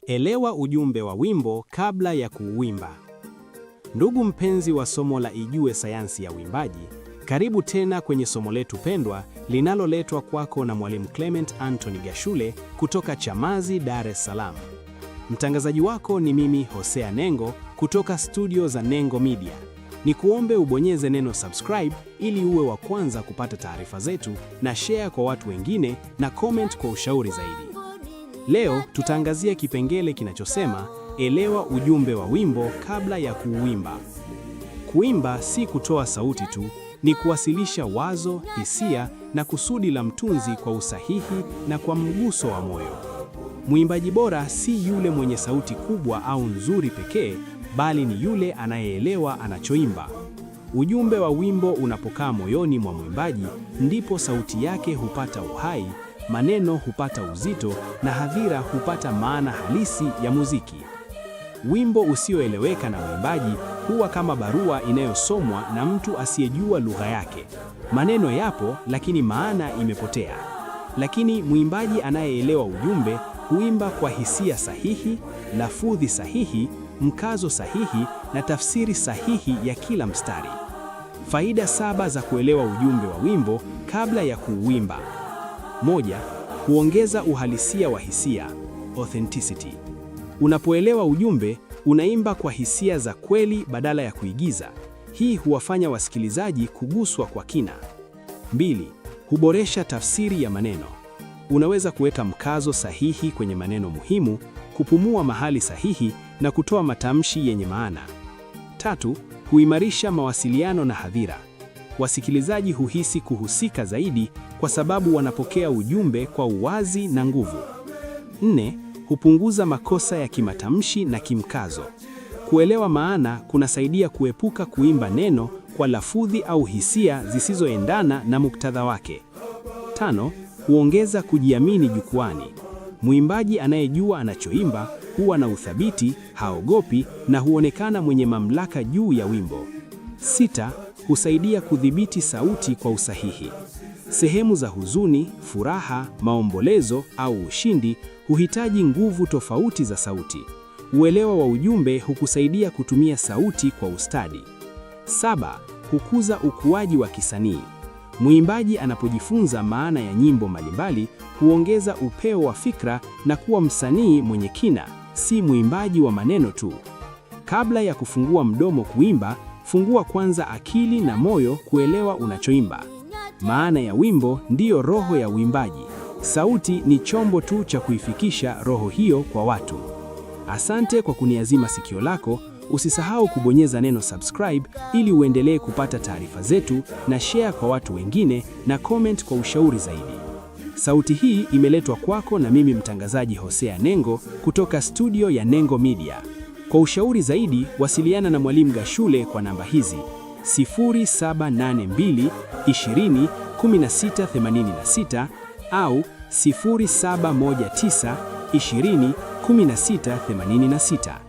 Elewa ujumbe wa wimbo kabla ya kuuimba. Ndugu mpenzi wa somo la Ijue Sayansi ya Uimbaji, karibu tena kwenye somo letu pendwa linaloletwa kwako na Mwalimu Clement Anthony Gashule kutoka Chamazi, Dar es Salaam. Mtangazaji wako ni mimi Hosea Nengo kutoka studio za Nengo Media. Nikuombe ubonyeze neno subscribe ili uwe wa kwanza kupata taarifa zetu, na share kwa watu wengine na comment kwa ushauri zaidi. Leo tutaangazia kipengele kinachosema elewa ujumbe wa wimbo kabla ya kuuimba. Kuimba si kutoa sauti tu, ni kuwasilisha wazo, hisia na kusudi la mtunzi kwa usahihi na kwa mguso wa moyo. Mwimbaji bora si yule mwenye sauti kubwa au nzuri pekee, bali ni yule anayeelewa anachoimba. Ujumbe wa wimbo unapokaa moyoni mwa mwimbaji, ndipo sauti yake hupata uhai, maneno hupata uzito na hadhira hupata maana halisi ya muziki. Wimbo usioeleweka na mwimbaji huwa kama barua inayosomwa na mtu asiyejua lugha yake. Maneno yapo lakini maana imepotea. Lakini mwimbaji anayeelewa ujumbe huimba kwa hisia sahihi, lafudhi sahihi, mkazo sahihi na tafsiri sahihi ya kila mstari. Faida 7 za kuelewa ujumbe wa wimbo kabla ya kuuimba. 1. Huongeza uhalisia wa hisia, authenticity. Unapoelewa ujumbe, unaimba kwa hisia za kweli badala ya kuigiza. Hii huwafanya wasikilizaji kuguswa kwa kina. 2. Huboresha tafsiri ya maneno. Unaweza kuweka mkazo sahihi kwenye maneno muhimu, kupumua mahali sahihi na kutoa matamshi yenye maana. 3. Huimarisha mawasiliano na hadhira. Wasikilizaji huhisi kuhusika zaidi kwa sababu wanapokea ujumbe kwa uwazi na nguvu. 4. Hupunguza makosa ya kimatamshi na kimkazo. Kuelewa maana kunasaidia kuepuka kuimba neno kwa lafudhi au hisia zisizoendana na muktadha wake. 5. Huongeza kujiamini jukwani. Mwimbaji anayejua anachoimba huwa na uthabiti, haogopi na huonekana mwenye mamlaka juu ya wimbo. 6. Husaidia kudhibiti sauti kwa usahihi. Sehemu za huzuni, furaha, maombolezo au ushindi huhitaji nguvu tofauti za sauti. Uelewa wa ujumbe hukusaidia kutumia sauti kwa ustadi. 7. Hukuza ukuaji wa kisanii. Mwimbaji anapojifunza maana ya nyimbo mbalimbali, huongeza upeo wa fikra na kuwa msanii mwenye kina, si mwimbaji wa maneno tu. Kabla ya kufungua mdomo kuimba, fungua kwanza akili na moyo kuelewa unachoimba. Maana ya wimbo ndiyo roho ya uimbaji. Sauti ni chombo tu cha kuifikisha roho hiyo kwa watu. Asante kwa kuniazima sikio lako. Usisahau kubonyeza neno subscribe ili uendelee kupata taarifa zetu, na share kwa watu wengine na comment kwa ushauri zaidi. Sauti hii imeletwa kwako na mimi mtangazaji Hosea Nengo kutoka studio ya Nengo Media. Kwa ushauri zaidi, wasiliana na Mwalimu Gashule kwa namba hizi: 0782 20 1686 au 0719 20 1686.